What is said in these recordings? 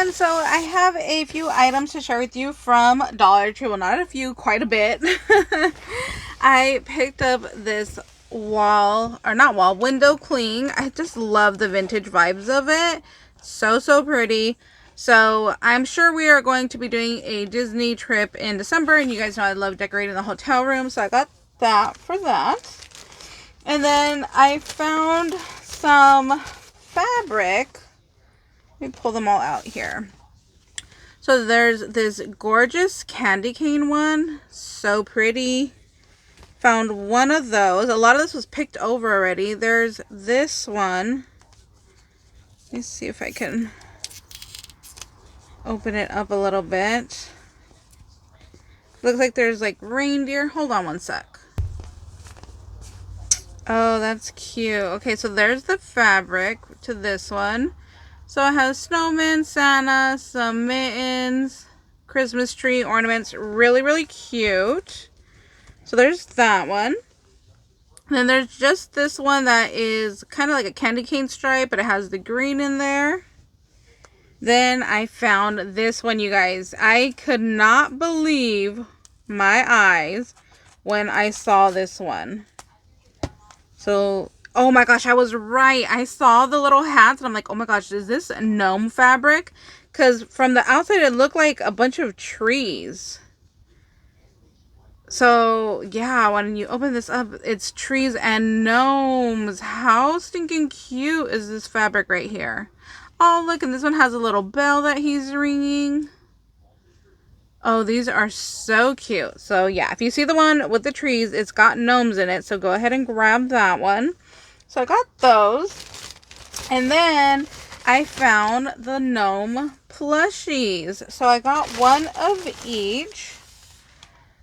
everyone, so I have a few items to share with you from Dollar Tree. Well, not a few, quite a bit. I picked up this window cling. I just love the vintage vibes of it. So pretty. So I'm sure we are going to be doing a Disney trip in December, and you guys know I love decorating the hotel room, so I got that for that. And then I found some fabric. Let me pull them all out here. So there's this gorgeous candy cane one. So pretty. Found one of those. A lot of this was picked over already. There's this one. Let me see if I can open it up a little bit. Looks like there's like reindeer. Hold on one sec. Oh, that's cute. Okay, so there's the fabric to this one. So it has snowman, Santa, some mittens, Christmas tree ornaments. Really cute. So there's that one. And then there's just this one that is kind of like a candy cane stripe, but it has the green in there. Then I found this one, you guys. I could not believe my eyes when I saw this one. So, oh my gosh, I was right. I saw the little hats and I'm like, oh my gosh, is this gnome fabric? Because from the outside, it looked like a bunch of trees. So, yeah, when you open this up, it's trees and gnomes. How stinking cute is this fabric right here? Oh, look, and this one has a little bell that he's ringing. Oh, these are so cute. So, yeah, if you see the one with the trees, it's got gnomes in it. So, go ahead and grab that one. So, I got those. And then I found the Gnome Plushies. So, I got one of each.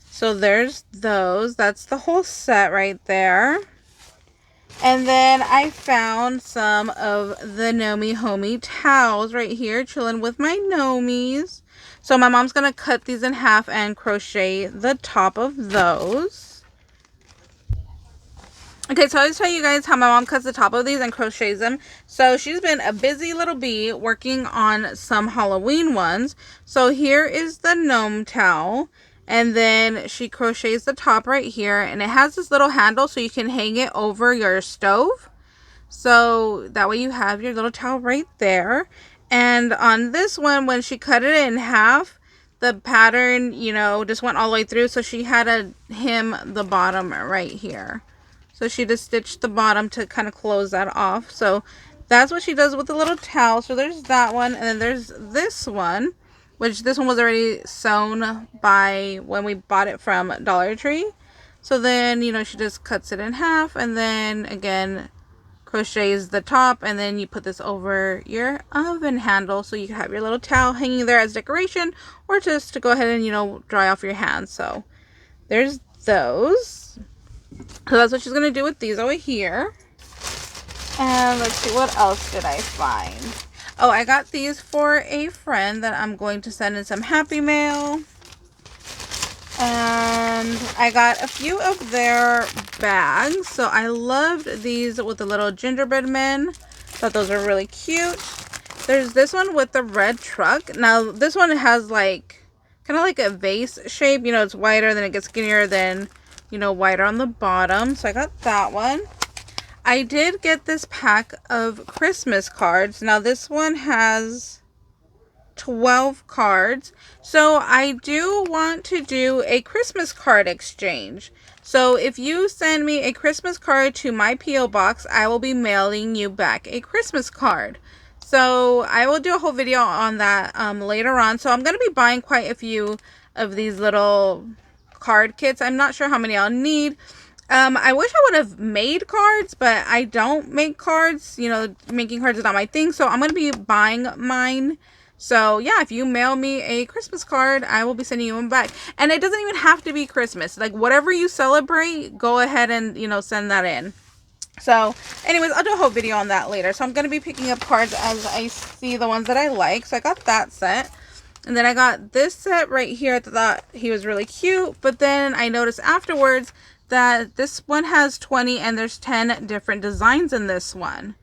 So, there's those. That's the whole set right there. And then I found some of the Gnome Homey towels right here, chilling with my gnomies. So my mom's going to cut these in half and crochet the top of those. Okay, so I'll tell you guys how my mom cuts the top of these and crochets them. So she's been a busy little bee working on some Halloween ones. So here is the gnome towel. And then she crochets the top right here. And it has this little handle so you can hang it over your stove. So that way you have your little towel right there. And on this one, when she cut it in half, the pattern, you know, just went all the way through. So she had to hem the bottom right here. So she just stitched the bottom to kind of close that off. So that's what she does with the little towel. So there's that one. And then there's this one, which this one was already sewn by when we bought it from Dollar Tree. So then, you know, she just cuts it in half and then again crochets the top, and then you put this over your oven handle so you can have your little towel hanging there as decoration or just to go ahead and, you know, dry off your hands. So there's those. So that's what she's going to do with these over here. And let's see, what else did I find? Oh, I got these for a friend that I'm going to send in some happy mail. And I got a few of their bags. So I loved these with the little gingerbread men. Thought those were really cute. There's this one with the red truck. Now this one has like kind of like a vase shape. You know, it's wider, then it gets skinnier, then, you know, wider on the bottom. So I got that one. I did get this pack of Christmas cards. Now this one has 12 cards. So I do want to do a Christmas card exchange. So if you send me a Christmas card to my P.O. box, I will be mailing you back a Christmas card. So I will do a whole video on that later on. So I'm going to be buying quite a few of these little card kits. I'm not sure how many I'll need. I wish I would have made cards, but I don't make cards. You know, making cards is not my thing. So I'm going to be buying mine. So, yeah, if you mail me a Christmas card, I will be sending you one back. And it doesn't even have to be Christmas. Like, whatever you celebrate, go ahead and, you know, send that in. So, anyways, I'll do a whole video on that later. So, I'm going to be picking up cards as I see the ones that I like. So, I got that set. And then I got this set right here. I thought he was really cute. But then I noticed afterwards that this one has 20 and there's 10 different designs in this one.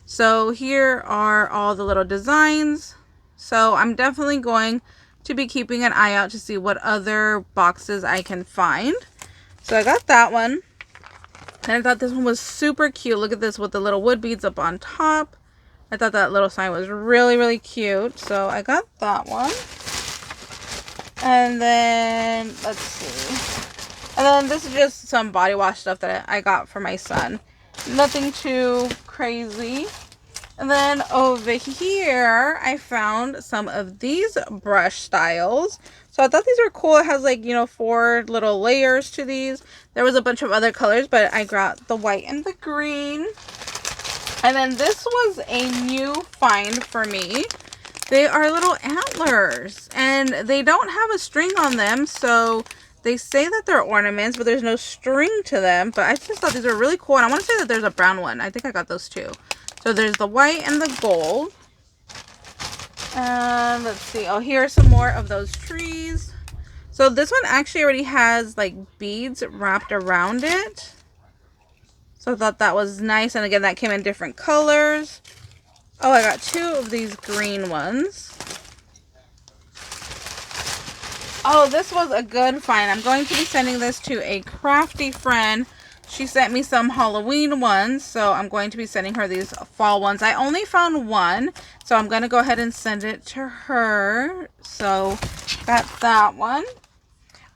So, here are all the little designs. So I'm definitely going to be keeping an eye out to see what other boxes I can find. So I got that one. And I thought this one was super cute. Look at this with the little wood beads up on top. I thought that little sign was really, really cute. So I got that one. And then, let's see. And then this is just some body wash stuff that I got for my son. Nothing too crazy. And then over here, I found some of these brush styles. So I thought these were cool. It has like, you know, 4 little layers to these. There was a bunch of other colors, but I got the white and the green. And then this was a new find for me. They are little antlers, and they don't have a string on them, so they say that they're ornaments, but there's no string to them. But I just thought these were really cool, and I want to say that there's a brown one. I think I got those too. So there's the white and the gold. And let's see. Oh, here are some more of those trees. So this one actually already has like beads wrapped around it. So I thought that was nice. And again, that came in different colors. Oh, I got 2 of these green ones. Oh, this was a good find. I'm going to be sending this to a crafty friend. She sent me some Halloween ones, so I'm going to be sending her these fall ones. I only found one, so I'm going to go ahead and send it to her. So, got that one.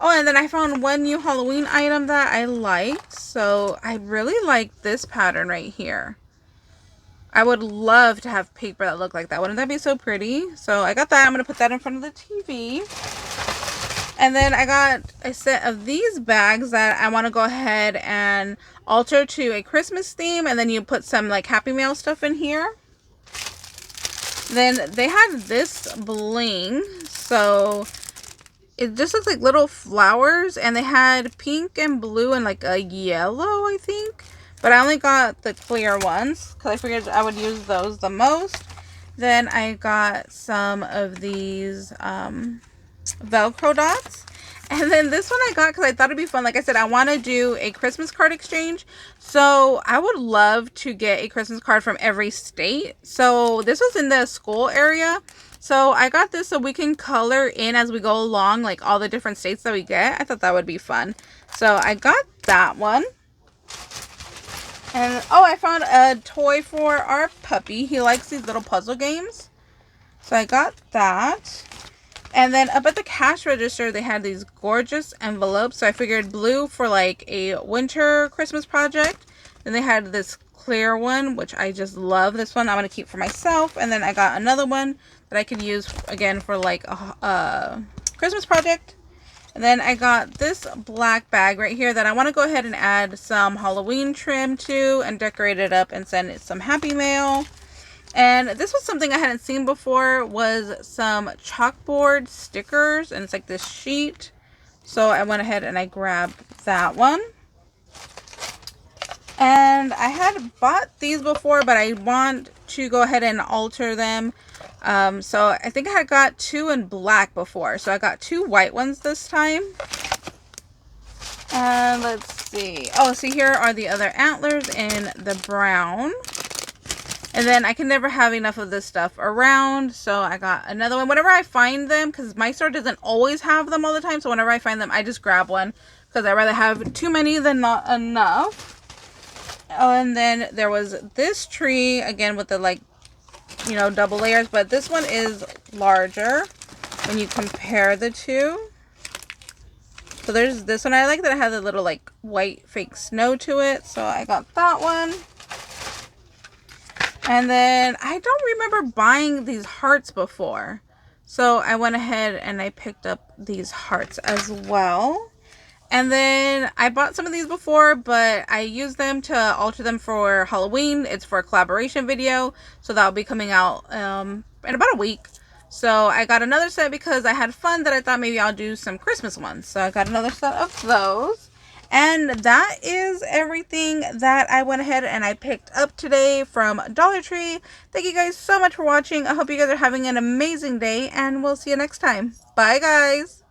Oh, and then I found one new Halloween item that I liked. So, I really like this pattern right here. I would love to have paper that looked like that. Wouldn't that be so pretty? So I got that. I'm going to put that in front of the TV. And then I got a set of these bags that I want to go ahead and alter to a Christmas theme. And then you put some like Happy Mail stuff in here. Then they had this bling. So it just looks like little flowers. And they had pink and blue and like a yellow, I think. But I only got the clear ones because I figured I would use those the most. Then I got some of these Velcro dots. And then this one I got because I thought it'd be fun. Like I said, I want to do a Christmas card exchange. So I would love to get a Christmas card from every state. So this was in the school area. So I got this so we can color in as we go along, like all the different states that we get. I thought that would be fun. So I got that one. And, oh, I found a toy for our puppy. He likes these little puzzle games. So I got that. And then up at the cash register, they had these gorgeous envelopes. So I figured blue for like a winter Christmas project. Then they had this clear one, which I just love. This one I'm going to keep for myself. And then I got another one that I could use again for like a Christmas project. And then I got this black bag right here that I want to go ahead and add some Halloween trim to and decorate it up and send it some Happy Mail. And this was something I hadn't seen before, was some chalkboard stickers, and it's like this sheet. So I went ahead and I grabbed that one. And I had bought these before, but I want to go ahead and alter them. So I think I had got 2 in black before. So I got 2 white ones this time. And let's see. Oh, see, here are the other antlers in the brown. And then I can never have enough of this stuff around. So I got another one. Whenever I find them, because my store doesn't always have them all the time. So whenever I find them, I just grab one. Because I'd rather have too many than not enough. Oh, and then there was this tree, again, with the, like, you know, double layers. But this one is larger when you compare the two. So there's this one. I like that it has a little, like, white fake snow to it. So I got that one. And then I don't remember buying these hearts before. So I went ahead and I picked up these hearts as well. And then I bought some of these before, but I used them to alter them for Halloween. It's for a collaboration video. So that'll be coming out in about a week. So I got another set because I had fun that I thought maybe I'll do some Christmas ones. So I got another set of those. And that is everything that I went ahead and I picked up today from Dollar Tree. Thank you guys so much for watching. I hope you guys are having an amazing day, and we'll see you next time. Bye, guys.